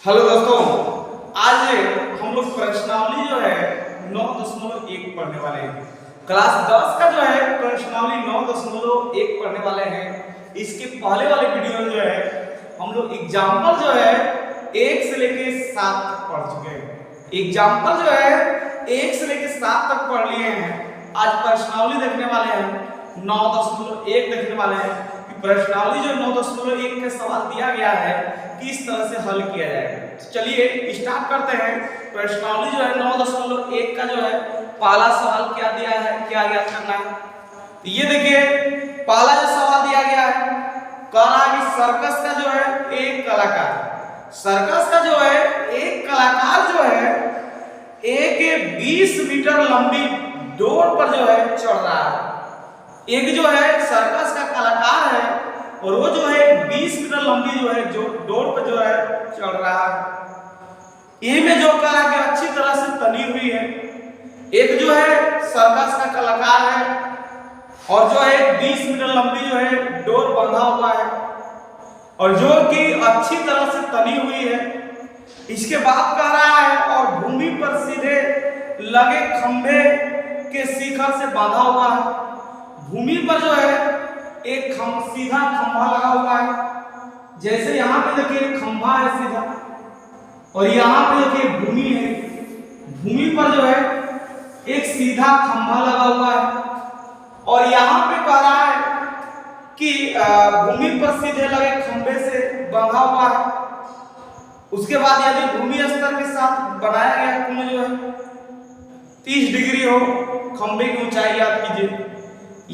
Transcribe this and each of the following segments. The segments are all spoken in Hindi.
हेलो दोस्तों, आज हम लोग प्रश्नावली जो है 9.1 पढ़ने वाले हैं। क्लास 10 का जो है प्रश्नावली 9.1 पढ़ने वाले हैं। इसके पहले वाले वीडियो में जो है हम लोग एग्जाम्पल जो है 1 से लेके 7 तक पढ़ चुके हैं। एग्जाम्पल जो है 1 से लेके 7 तक पढ़ लिए हैं। आज प्रश्नावली देखने वाले हैं 9.1 देखने वाले हैं कि प्रश्नावली जो 9.1 के सवाल दिया गया है किस तरह से हल किया जाएगा। चलिए स्टार्ट करते हैं। प्रश्नावली जो है 9.1 का जो है पहला सवाल क्या दिया है, क्या ज्ञात करना है। तो ये देखिए पहला जो सवाल दिया गया है कह रहा है कि सर्कस का जो है एक कलाकार, सर्कस का जो है एक कलाकार जो है एक 20 मीटर लंबी डोर पर जो है चढ़ रहा है। एक जो है सर्कस का कलाकार है और वो जो है 20 मीटर लंबी जो है जो डोर पर जो है चढ़ रहा है। ये में जो कला कि अच्छी तरह से तनी हुई है। एक जो है सर्कस का कलाकार है और जो है 20 मीटर लंबी जो है डोर बंधा हुआ है और जो कि अच्छी तरह से तनी हुई है। इसके बाद कह रहा है और भूमि पर सीधे लगे खंभे के शिखर से बांधा हुआ है। भूमि पर जो है एक सीधा खंभा लगा हुआ है। जैसे यहाँ पे देखिए खंभा है सीधा और यहाँ पे देखिए भूमि है। भूमि पर जो है एक सीधा खंभा लगा हुआ है और यहाँ पे कह रहा है कि भूमि पर सीधे लगे खंभे से बंधा हुआ है। उसके बाद यदि भूमि स्तर के साथ बनाया गया कोण जो है 30 डिग्री हो, खंभे की ऊंचाई याद कीजिए।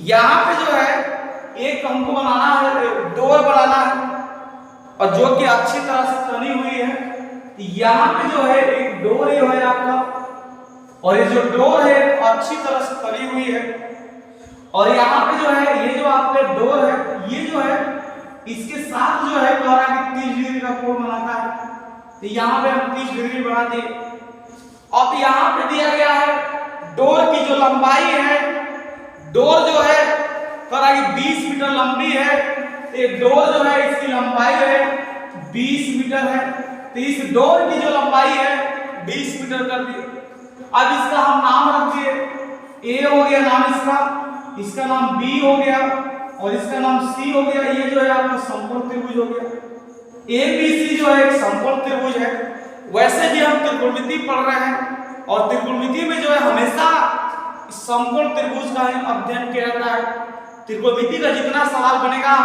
यहाँ पे जो है एक हमको बनाना है, डोर बनाना है और जो कि अच्छी तरह से तनी हुई है। यहाँ पे जो है एक डोर है आपका और ये जो डोर है अच्छी तरह से तनी हुई है और यहाँ पे जो है ये जो आपके डोर है ये जो है इसके साथ जो है कह रहा है कि 30 डिग्री का कोण बनाता है। तो यहाँ पे हम 30 डिग्री बना दिए। अब यहाँ पे दिया गया है डोर की जो लंबाई है, डोर जो है कह रहा है कि 20 मीटर लंबी है। एक डोर जो है इसकी लंबाई है 20 मीटर है। तो इस डोर की जो लंबाई है 20 मीटर कर दी। अब इसका हम नाम रख दिए। ए हो गया नाम इसका नाम बी हो गया और इसका नाम सी हो गया। ये जो है आपका समकोण त्रिभुज हो गया। ए बी सी जो है एक समकोण त्रिभुज है। वैसे भी हम त्रिकोणमिति पढ़ रहे हैं और त्रिकोणमिति में जो है हमेशा समकोण त्रिभुज का अध्ययन किया जाता है। त्रिकोणमिति का जितना सवाल बनेगा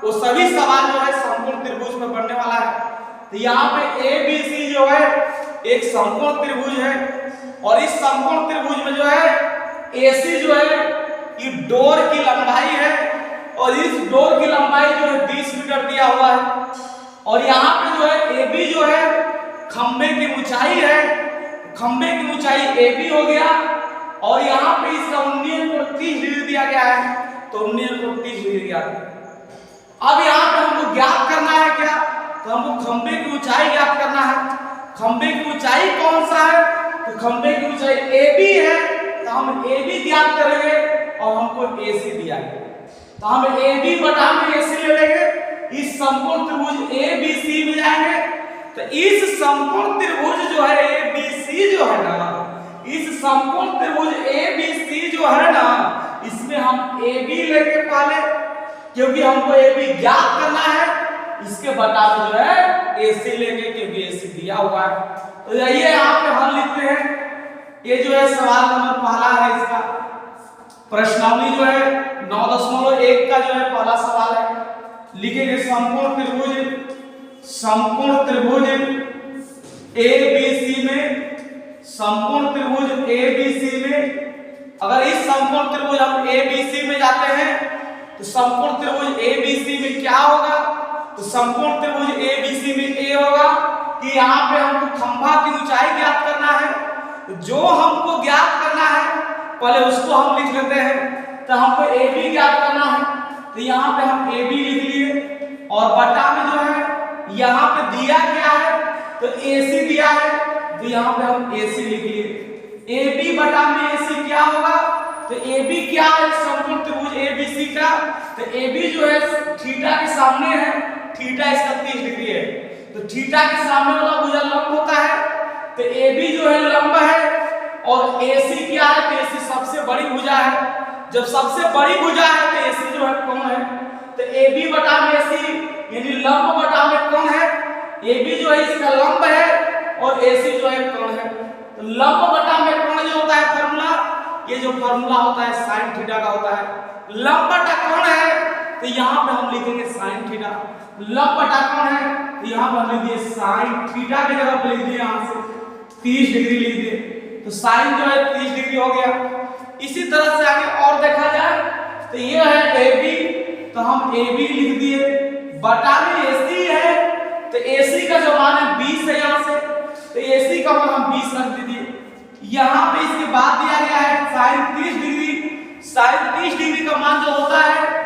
वो सभी सवाल जो है समकोण त्रिभुज में बनने वाला है। तो यहाँ पे ए बी सी जो है एक समकोण त्रिभुज है और इस समकोण त्रिभुज में जो है AC जो है ये डोर की लंबाई है और इस डोर की लंबाई जो है 20 मीटर दिया हुआ है और यहाँ पे जो है AB जो है खंबे की ऊंचाई है। खंबे की ऊंचाई AB हो गया और यहाँ पे इसका उन्नयन कोण 30 डिग्री दिया गया है। तो उन्नयन कोण 30 डिग्री दिया गया। अब यहाँ पे हमको ज्ञात करना है क्या, तो हमको खंबे की ऊंचाई ज्ञात करना है। खंबे की ऊंचाई कौन सा है, तो खंबे की ऊंचाई AB है। तो हम AB ज्ञात करेंगे और हमको AC दिया गया तो हम AB बटा में AC ले लेंगे। इस समकोण त्रिभुज ABC में जाएंगे तो इस समकोण त्रिभुज जो है ABC जो है ना, इस समकोण त्रिभुज ABC जो है ना इसमें हम AB लेंगे पहले क्योंकि हमको AB ज्ञात करना है। इसके बटा में जो है AC लेंगे क्योंकि AC दिया हुआ है। तो ये यहाँ पे हम लिखते हैं। ये जो है सवाल नंबर पहला है। इसका प्रश्नावली जो है 9.1 का जो है पहला सवाल है। लिखेंगे समकोण त्रिभुज ABC में, समकोण त्रिभुज ABC में अगर इस समकोण त्रिभुज हम ABC में जाते हैं तो समकोण त्रिभुज ABC में क्या होगा, तो समकोण त्रिभुज ABC में A होगा कि यहाँ पे हमको खंभा की ऊंचाई ज्ञात करना है। तो जो हमको ज्ञात करना है पहले उसको हम लिख लेते हैं। तो हमको AB ज्ञात करना है तो यहाँ पे हम AB लिख लिए और बटा में जो है यहाँ पे दिया क्या है तो AC दिया है तो यहाँ पे हम AC लिख लिए। AB बटा में AC क्या होगा, तो AB क्या है समकोण त्रिभुज ABC का, तो AB जो है थीटा के सामने है, थीटा इसका 30 डिग्री है। तो तो थीटा के सामने वाला भुजा लंब होता है, तो AB जो है लंब है और AC क्या है, तो AC सबसे बड़ी भुजा है। जब सबसे बड़ी भुजा है तो AC जो है कोण है, तो AB बटा में AC यानी लंब बटा में कोण है। AB जो है इसका लंब है और AC जो है कोण है। तो लंब बटा में कोण जो होता है फार्मूला, ये जो फार्मूला होता है sin थीटा का होता है। लंब बटा कोण है तो यहाँ पे हम लिखेंगे sin थीटा। लंब बटा कोण है तो यहाँ पे हम लिख दिए sin थीटा की जगह पे लिख दिए यहाँ से 30 डिग्री लिख दिए, तो sin जो है 30 डिग्री हो गया। इसी तरह से आगे और देखा जाए तो ये है AB, तो हम AB लिख दिए बटा में AC है, तो AC का जो मान है 20 है यहाँ से, तो AC का मान हम 20 रख दीजिए। यहाँ पे इसके बाद दिया गया है sin 30 डिग्री, sin 30 डिग्री का मान जो होता है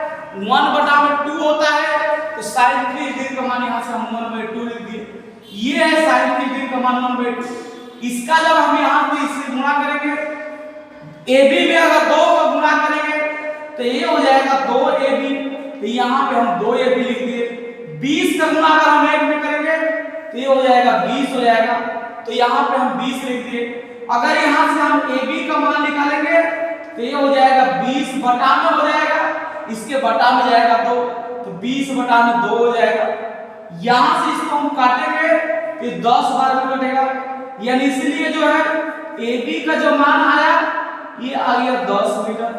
1 बटा में 2 होता है, तो sin 30 डिग्री का मान यहाँ से हम 1/2 लिख दिए। ये है sin 30 डिग्री का मान 1/2। इसका जब हम यहाँ पे इससे गुणा करेंगे, AB में अगर 2 का गुणा करेंगे तो ये हो जाएगा 2AB, तो यहाँ पे हम 2AB लिख दिए। 20 का गुणा अगर हम 1 में करेंगे तो ये हो जाएगा 20 हो जाएगा, तो यहाँ पे हम 20 लिख दिए। अगर यहाँ से हम AB का मान निकालेंगे तो ये हो जाएगा 20 बटा में हो जाएगा, इसके बटा में जाएगा 2, तो 20 बटा में 2 हो जाएगा। यहाँ से इसको हम काटेंगे तो 10 बार में कटेगा, यानी इसलिए जो है AB का जो मान आया ये आ गया 10 मीटर।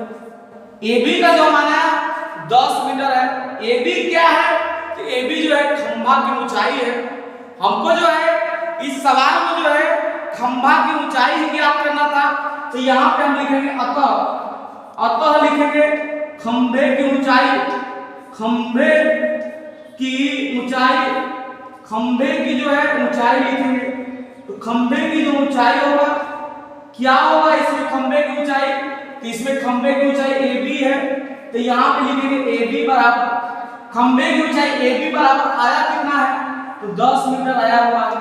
AB का जो मान आया 10 मीटर है। AB क्या है, तो AB जो है खंभा की ऊंचाई है। हमको जो है इस सवाल में जो है खंभा की ऊंचाई ही ज्ञात करना था, तो यहाँ पे हम लिखेंगे अतः लिखेंगे खंभे की ऊंचाई, खंभे की ऊंचाई, खंभे की जो है ऊंचाई लिखेंगे। तो खंभे की जो ऊंचाई होगा क्या होगा इसमें खंभे की ऊंचाई, तो इसमें खंभे की ऊंचाई AB है, तो यहाँ पे लिखेंगे AB बराबर खंभे की ऊंचाई AB बराबर आया कितना है, तो 10 मीटर आया हुआ है।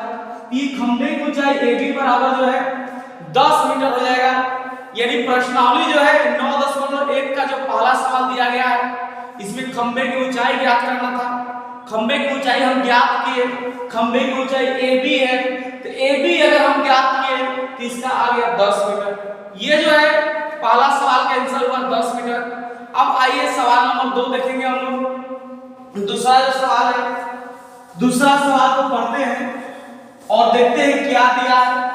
ये खंभे की ऊंचाई AB बराबर जो है 10 मीटर हो जाएगा। यानी प्रश्नावली जो है 9.1 का जो पहला सवाल दिया गया है इसमें खंभे की ऊंचाई ज्ञात करना था। खंभे की ऊंचाई हम ज्ञात किए, खंभे की ऊंचाई AB है, तो AB अगर हम ज्ञात किए तो इसका आ गया 10 मीटर। ये जो है पहला सवाल का आंसर हुआ 10 मीटर। अब आइए सवाल नंबर 2 देखेंगे हम लोग। दूसरा जो सवाल है, दूसरा सवाल को पढ़ते हैं और देखते हैं क्या दिया है,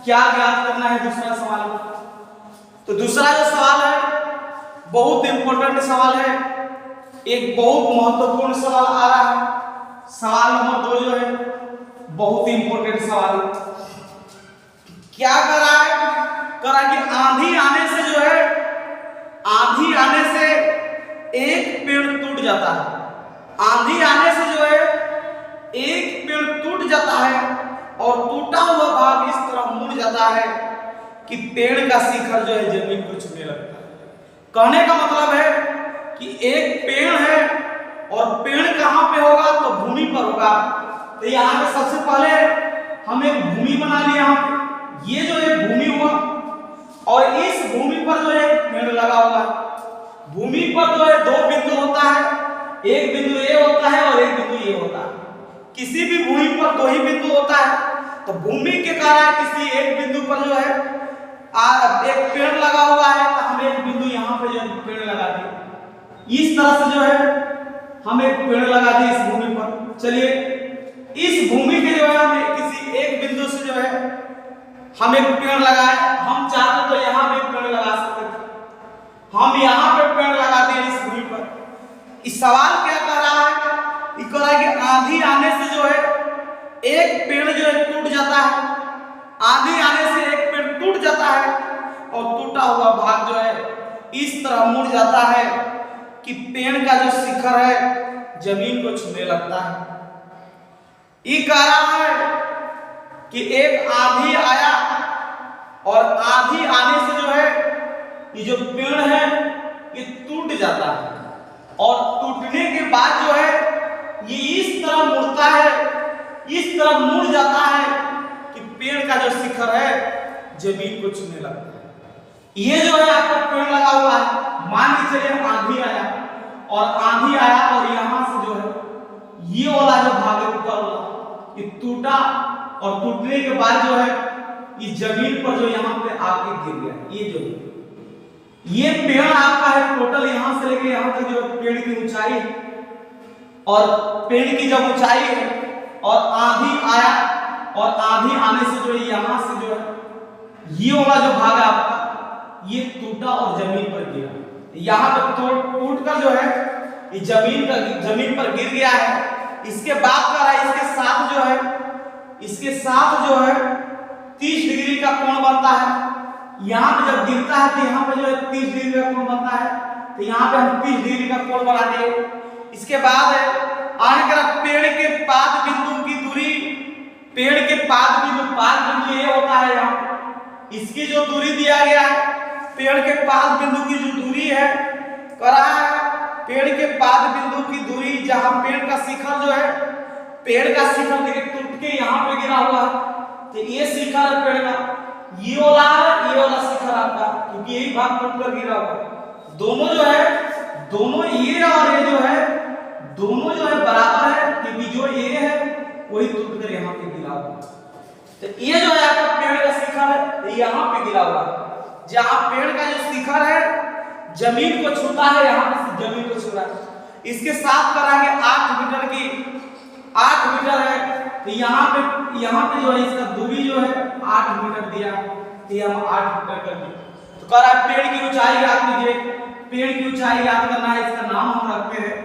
क्या ज्ञात करना है दूसरा सवाल में। तो दूसरा जो सवाल है बहुत इंपॉर्टेंट सवाल है, एक बहुत महत्वपूर्ण सवाल आ रहा है। सवाल नंबर 2 जो है बहुत इंपॉर्टेंट सवाल है। क्या कर रहा है, करा कि आंधी आने से जो है, आंधी आने से एक पेड़ टूट जाता है। आंधी आने से जो है एक पेड़ टूट जाता है और टूटा हुआ भाग इस तरह मुड़ जाता है कि पेड़ का शिखर जो है जमीन को छूने लगता है। कहने का मतलब है कि एक पेड़ है और पेड़ कहाँ पे होगा, तो भूमि पर होगा। तो यहाँ पे सबसे पहले हम एक भूमि बना लिया, ये जो एक भूमि हुआ और इस भूमि पर जो है पेड़ लगा हुआ है। भूमि पर जो है 2 बिंदु होता है, एक बिंदु ए होता है और एक बिंदु ए होता है। किसी भी भूमि पर 2 ही बिंदु होता है, तो भूमि के कारण किसी एक बिंदु पर जो है एक पेड़ लगा हुआ है, तो हम एक बिंदु यहाँ पे जो है पेड़ लगा दिए। इस तरह से जो है हम एक पेड़ लगा दिए इस भूमि पर। चलिए इस भूमि के जो है हम किसी एक बिंदु से जो है हम एक पेड़ लगाए। हम चाहते तो यहाँ पे पेड़ लगा सकते थे, हम यहाँ पे पेड़ लगा दिए इस भूमि पर। इस सवाल क्या कर रहा है, ये कह रहा है कि आंधी आने से जो है एक पेड़ जो है टूट जाता है। आंधी आने से एक पेड़ टूट जाता है और टूटा हुआ भाग जो है इस तरह मुड़ जाता है कि पेड़ का जो शिखर है जमीन को छूने लगता है। ये कह रहा है कि एक आंधी आया और आंधी आने से जो है ये जो पेड़ है ये टूट जाता है और टूटने के बाद जो है ये इस तरह मुड़ता है, इस तरह मुड़ जाता है कि पेड़ का जो शिखर है जमीन को छूने लगता है। ये जो है आपका पेड़ लगा हुआ है, मान के चलिए आंधी आया और यहाँ से जो है ये वाला जो भाग है ऊपर वाला ये टूटा और टूटने के बाद जो है ये जमीन पर जो यहाँ पे आके गिर गया। ये जो ये पेड़ आपका है टोटल यहाँ से लेके यहाँ तक जो पेड़ की ऊंचाई और पेड़ की जब ऊंचाई है और आंधी आया और आंधी आने से जो यहाँ से जो है ये वाला जो भाग है आपका ये टूटा और जमीन पर गिरा। यहाँ पे टूट कर जो है ये जमीन पर गिर गया है। इसके बाद क्या है इसके साथ जो है 30 डिग्री का कोण बनता है। यहाँ पे जब गिरता है तो यहाँ पे जो है 30 डिग्री का कोण बनता है। तो यहाँ पे हम 30 डिग्री का कोण बना दिए। इसके बाद है आने का पेड़ के पाद बिंदु की दूरी, पेड़ के पाद बिंदु ये होता है यहाँ इसकी जो दूरी दिया गया है, पेड़ के पाद बिंदु की जो दूरी है करा है, पेड़ के पाद बिंदु की दूरी जहाँ पेड़ का शिखर जो है, पेड़ का शिखर देखिए टूट के यहाँ पे गिरा हुआ है तो ये शिखर है पेड़ का, ये वाला शिखर आपका, क्योंकि यही भाग टूट कर गिरा हुआ है। दोनों जो है दोनों ये और ये जो है दोनों जो है बराबर है, क्योंकि जो ये है वही टूट कर यहाँ पे गिरा हुआ है। तो ये जो है आपका पेड़ का शिखर है यहाँ पे गिरा हुआ है। जहाँ पेड़ का जो शिखर है जमीन को छूता है, यहाँ पे जमीन को छू रहा है। इसके साथ कराएंगे 8 मीटर की, 8 मीटर है तो यहाँ पे जो है इसका दूरी जो है 8 मीटर दिया तो हम 8 मीटर कर दिए। तो कह रहा है पेड़ की ऊंचाई याद कीजिए, पेड़ की ऊंचाई याद करना है, इसका नाम हम रखते हैं,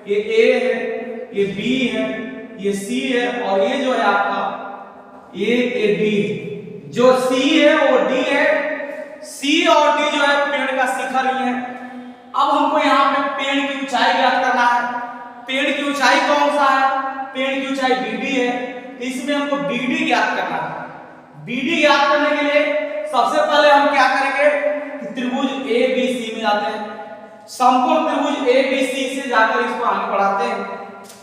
ये A है, ये B है, ये C है और ये जो है आपका ये B है। जो C है वो D है, C और D जो है पेड़ का शिखर ही है। अब हमको यहाँ पे पेड़ की ऊंचाई याद करना है। पेड़ की ऊंचाई कौन सा है? पेड़ की ऊंचाई BD है, इसमें हमको BD ज्ञात करना है। BD ज्ञात करने के लिए सबसे पहले हम क्या करेंगे कि त्रिभुज ABC में जाते हैं, समकोण त्रिभुज ABC से जाकर इसको आगे बढ़ाते हैं।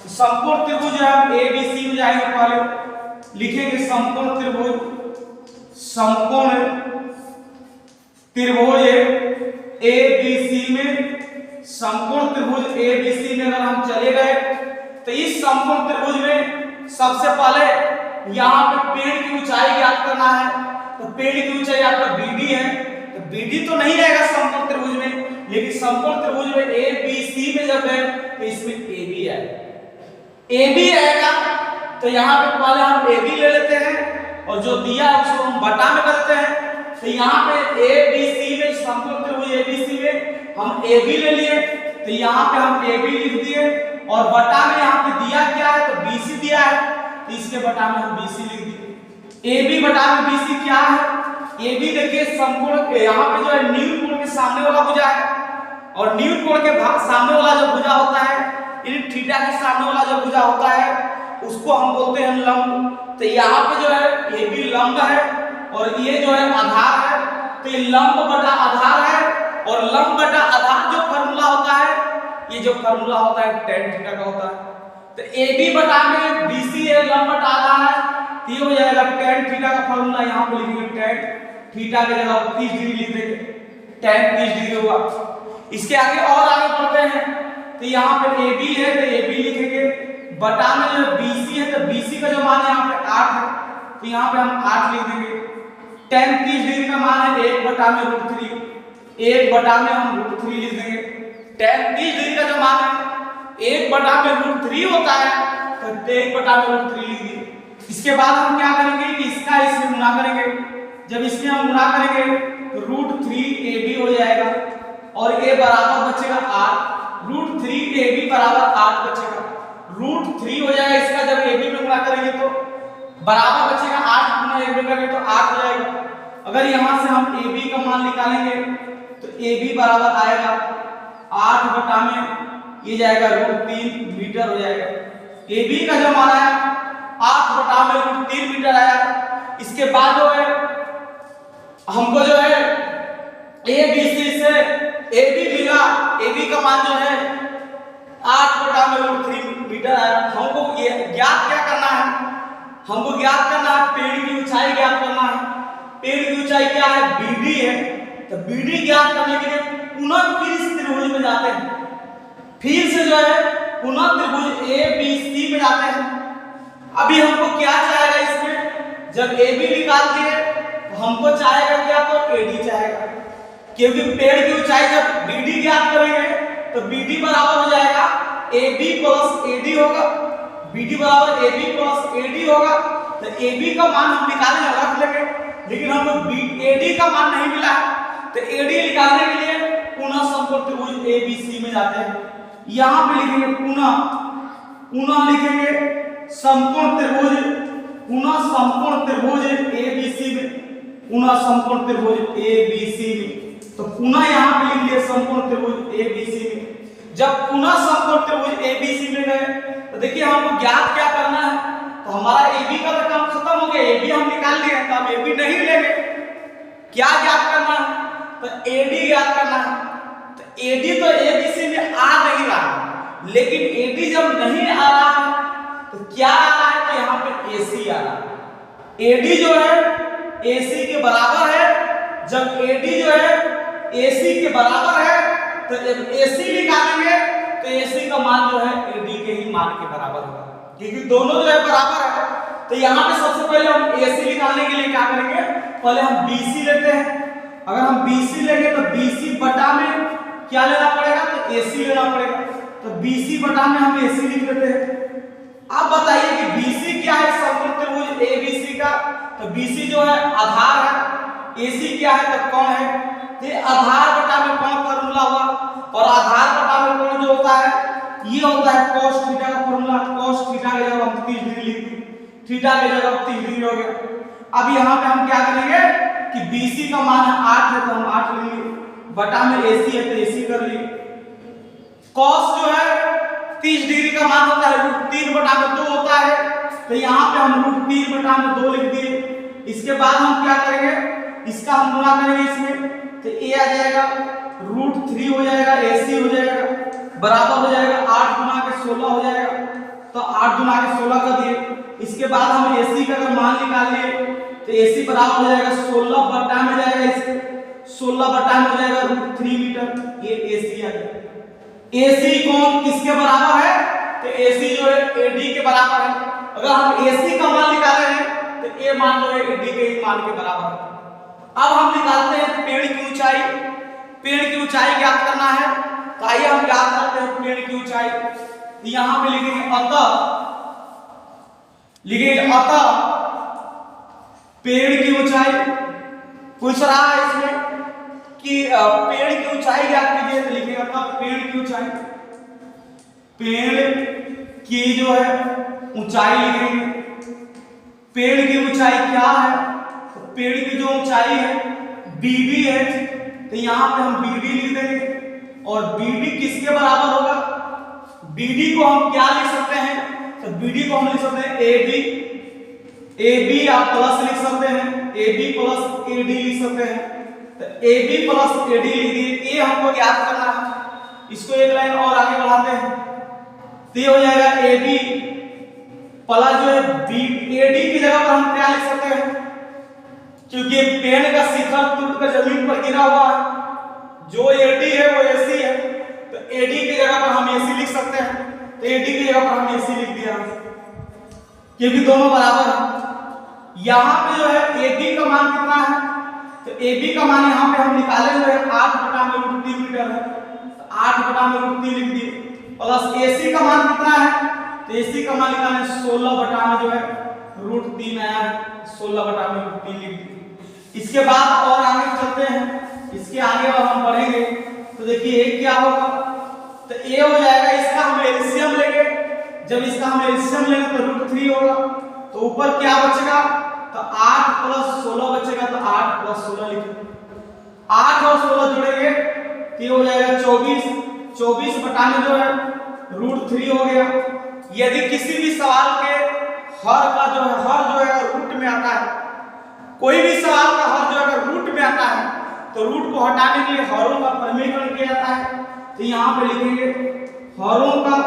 समकोण त्रिभुज हम ABC में जाएंगे, पहले लिखेंगे समकोण त्रिभुज ABC में, समकोण त्रिभुज ABC में अगर हम चले गए तो इस समकोण त्रिभुज में सबसे पहले यहाँ पे पेड़ की ऊंचाई ज्ञात करना है। तो पेड़ की ऊंचाई आपका BD है, तो BD तो नहीं रहेगा समकोण त्रिभुज में, लेकिन समकोण त्रिभुज में ABC में जब गए तो इसमें AB है, AB आएगा। तो यहाँ पे पहले हम AB ले लेते हैं और जो दिया उसको हम बटा में करते हैं। तो यहाँ पे ABC में समकोण त्रिभुज ABC में हम AB ले लिए, तो यहाँ पे हम AB लिख दिए और बटा में यहाँ पे दिया क्या है तो BC दिया है, तो इसके बटा में हम BC लिख दिए। AB बटा में BC क्या है? AB देखिए समकोण यहाँ पे जो है न्यून कोण के सामने वाला भुजा है और न्यून कोण के सामने वाला जो भुजा होता है, इन थीटा के सामने वाला जो भुजा होता है उसको हम बोलते हैं लंब। तो यहाँ पे जो है AB लंब है और ये जो है आधार है, तो ये लंब बटा आधार है और लंब बटा आधार जो फार्मूला होता है, ये जो फार्मूला होता है tan थीटा का होता है। तो AB बटा में BC है, लंब बटा आधार है, तो ये हो जाएगा tan थीटा का फार्मूला यहाँ पे लिखेंगे, tan थीटा की जगह 30 डिग्री लिख देंगे, tan 30 डिग्री हुआ। इसके आगे और आगे बढ़ते हैं तो यहाँ पे AB है तो AB लिखेंगे, बटा में जो BC है तो BC का जो मान है यहाँ पे 8 है, तो यहाँ पे हम 8 लिख देंगे। tan 30 डिग्री का मान है 1 बटा में √3, 1 बटा में हम √3 लिख देंगे। tan 30 डिग्री का जो मान है 1 बटा में √3 होता है, तो 1 बटा में √3 लिख दिए। इसके बाद हम क्या करेंगे कि इसका इसमें गुणा करेंगे, जब इसमें हम गुणा करेंगे तो √3AB हो जाएगा और A बराबर बचेगा 8, √3AB बराबर 8 बचेगा, √3 हो जाएगा इसका, जब AB में गुणा करेंगे तो बराबर बचेगा 8 गुना 1 में करेंगे तो 8 हो जाएगा। अगर यहाँ से हम AB का मान निकालेंगे तो AB बराबर आएगा 8 बटा में ये जाएगा √3 मीटर हो जाएगा। AB का जो मान आया 8 बटा में √3 मीटर आया। इसके बाद जो है हमको जो है ABC से AB मिला, AB का मान जो है 8 बटा में √3 मीटर आया। हमको ये ज्ञात क्या करना है? हमको ज्ञात करना है पेड़ की ऊंचाई ज्ञात करना है। पेड़ की ऊंचाई क्या है? BD है। तो BD ज्ञात करने के लिए पुनः फिर इस त्रिभुज में जाते हैं, फिर से जो है पुनः त्रिभुज ABC में जाते हैं। अभी हमको क्या चाहेगा इसमें, जब ए बी निकाल दिए तो हमको चाहेगा क्या, तो ए डी चाहेगा, क्योंकि पेड़ की ऊंचाई जब बी डी ज्ञात करेंगे तो बी डी बराबर हो जाएगा A B plus A D होगा, बी डी बराबर A B plus A D होगा। तो ए बी का मान हम निकालने रख लेंगे, लेकिन हमको ए डी का मान नहीं मिला है, तो ए डी निकालने के लिए पुनः समकोण त्रिभुज ए बी सी में जाते हैं। यहाँ पे लिखेंगे पुनः लिखेंगे समकोण त्रिभुज, पुनः समकोण त्रिभुज ए बी सी में, पुनः समकोण त्रिभुज ए बी सी में। तो पुनः यहाँ पे लिख लिया समकोण त्रिभुज ए बी सी में। जब पुनः समकोण त्रिभुज ए बी सी में गए तो देखिए हमको ज्ञात क्या करना है, तो हमारा ए बी का तो काम खत्म हो गया, ए बी हम निकाल लिए, तो हम ए बी नहीं लेंगे, क्या ज्ञात करना है, तो ए डी ज्ञात करना है। तो ए डी तो ए बी सी में आ नहीं रहा, लेकिन ए डी जब नहीं आ रहा है तो क्या आ रहा है, तो यहाँ पे ए सी आ रहा है। ए डी जो है ए सी के बराबर है, जब ए डी जो है ए सी के बराबर है तो जब ए सी निकालेंगे तो ए सी का मान जो है ए डी के ही मान के बराबर होगा, क्योंकि दोनों जो है बराबर है। तो यहाँ पे सबसे पहले हम ए सी निकालने के लिए क्या करेंगे, पहले हम बी सी लेते हैं। अगर हम बी सी लेंगे तो बी सी बटा में क्या लेना पड़ेगा, तो ए सी लेना पड़ेगा, तो बी सी बटा में हम ए सी लिख लेते हैं। अब बताइए कि बी सी क्या है, समकोण त्रिभुज ए बी सी का, तो बी सी जो है आधार है, ए सी क्या है, तो कोण है। तो आधार बटा में कोण फार्मूला हुआ, और आधार बटा में कोण जो होता है ये होता है cos थीटा का फार्मूला। cos थीटा की जगह हम 30 डिग्री लिख दी, थीटा की जगह 30 डिग्री हो गया। अब यहाँ पे हम क्या करेंगे कि BC का मान है 8 है, तो हम 8 ले लिए, बटा में AC है तो AC कर लिए। cos जो है 30 डिग्री का मान होता है √3 बटा में 2 होता है, तो यहाँ पे हम √3 बटा में 2 लिख दिए। इसके बाद हम क्या करेंगे, इसका हम गुणा करेंगे इसमें, तो a आ जाएगा √3 हो जाएगा, AC हो जाएगा, बराबर हो जाएगा 8 गुना के 16 हो जाएगा, तो 8 गुना के 16 कर दिए। इसके बाद हम AC का अगर मान निकाल लिए तो AC बराबर हो जाएगा 16 बटा में जाएगा, इसके 16 बटा में हो जाएगा √3 मीटर, ये AC आ गया। AC कोण किसके बराबर है, तो AC जो है AD के बराबर है। अगर हम AC का मान निकाले हैं तो A मान जो है AD के ही मान के बराबर है। अब हम निकालते हैं पेड़ की ऊंचाई, पेड़ की ऊंचाई ज्ञात करना है, तो आइए हम ज्ञात करते हैं पेड़ की ऊंचाई। यहाँ पे लिखेंगे अतः पेड़ की ऊंचाई। पूछ रहा है इसमें कि पेड़ की ऊंचाई ज्ञात कीजिए, तो लिखेंगे अतः पेड़ की ऊंचाई, पेड़ की जो है ऊंचाई लिखेंगे। पेड़ की ऊंचाई क्या है, तो पेड़ की जो ऊंचाई है BD है, तो यहाँ पे हम BD लिख देंगे, और BD किसके बराबर होगा, BD को हम क्या लिख सकते हैं, तो BD को हम लिख सकते हैं AB आप प्लस लिख सकते हैं, AB प्लस AD लिख सकते हैं, तो AB प्लस AD लिख दिए। A हमको याद करना है, इसको एक लाइन और आगे बढ़ाते हैं, तो ये हो जाएगा AB प्लस जो है AD की जगह पर हम क्या लिख सकते हैं, क्योंकि पेड़ का शिखर टूटकर जमीन पर गिरा हुआ है, जो AD है वो AC है, तो AD की जगह पर हम AC लिख सकते हैं, तो AD की जगह पर हम AC लिख दिया, क्योंकि दोनों बराबर हैं। यहाँ पे जो है AB का मान कितना है, तो AB का मान यहाँ पे हम निकाले हुए हैं 8 बटा में √3 मीटर है, तो 8 बटा में √3 लिख दिए, प्लस AC का मान कितना है, तो AC का मान निकाले 16 बटा में जो है √3 आया है, 16 बटा में √3 लिख दिए। इसके बाद और आगे चलते हैं, इसके आगे और हम बढ़ेंगे, तो देखिए A क्या होगा, तो A हो जाएगा, इसका हम एलसीएम लेंगे, जब इसका हम एलसीएम लेंगे तो √3 होगा, तो ऊपर क्या बचेगा, तो 8 + 16 बचेगा, तो 8 + 16 लिखेंगे, 8 और 16 जुड़ेंगे तो ये हो जाएगा 24, 24 बटा में जो है √3 हो गया। यदि किसी भी सवाल के हर का जो है रूट में आता है, कोई भी सवाल का हर जो अगर रूट में आता है तो रूट को हटाने के लिए हरों का परिमेयीकरण किया जाता है, तो यहाँ पे लिखेंगे हरों का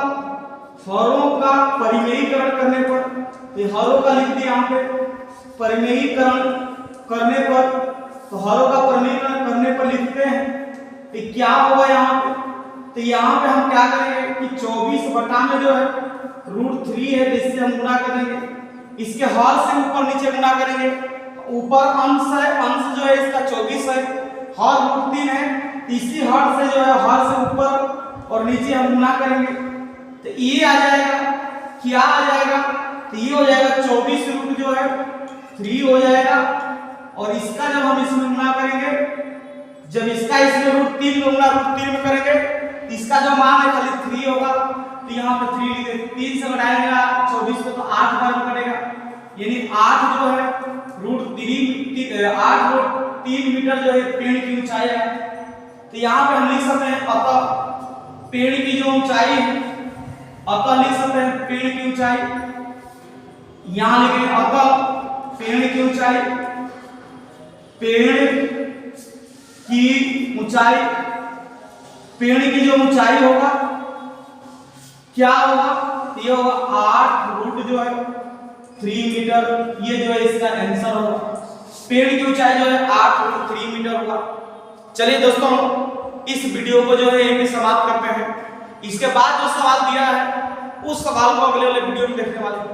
परिमेयीकरण करने पर, तो हरों का लिख दिया यहाँ पे, परिमेयीकरण करने पर, तो हरों का परिमेयीकरण करने पर लिखते हैं तो क्या होगा यहाँ पे, तो यहाँ पे हम क्या करेंगे कि 24 बटा में जो है √3 है, जिससे हम गुणा करेंगे। इसके हर से ऊपर नीचे गुणा करेंगे। ऊपर अंश है, अंश जो है इसका 24 है, हर √3 है, इसी हर से जो है हर से ऊपर और नीचे हम गुणा करेंगे तो ये आ जाएगा, क्या आ जाएगा, तो ये हो जाएगा 24 रूट जो है 3 हो जाएगा। और इसका जब हम इसमें गुणा करेंगे, जब इसका इसमें √3 में गुणा √3 में करेंगे, इसका जो मान है खाली 3 होगा, तो यहाँ पे 3 लिख देंगे। 3 से घटाएंगे 24 को तो 8 बार में कटेगा, यानी 8 जो है √3 मीटर जो है पेड़ की ऊंचाई है। तो यहाँ पे हम लिख सकते हैं अतः पेड़ की जो ऊंचाई है, अतः लिख सकते हैं पेड़ की ऊंचाई, यहाँ लिखेंगे अतः पेड़ की ऊंचाई, पेड़ की ऊंचाई, पेड़ की जो ऊंचाई होगा क्या होगा, ये होगा 8 √ जो है 3 मीटर, ये जो है इसका आंसर होगा। पेड़ की ऊंचाई जो है 8 √3 मीटर होगा। चलिए दोस्तों, इस वीडियो को जो है यहीं समाप्त करते हैं। इसके बाद जो सवाल दिया है उस सवाल को अगले वाले वीडियो में देखने वाले हैं।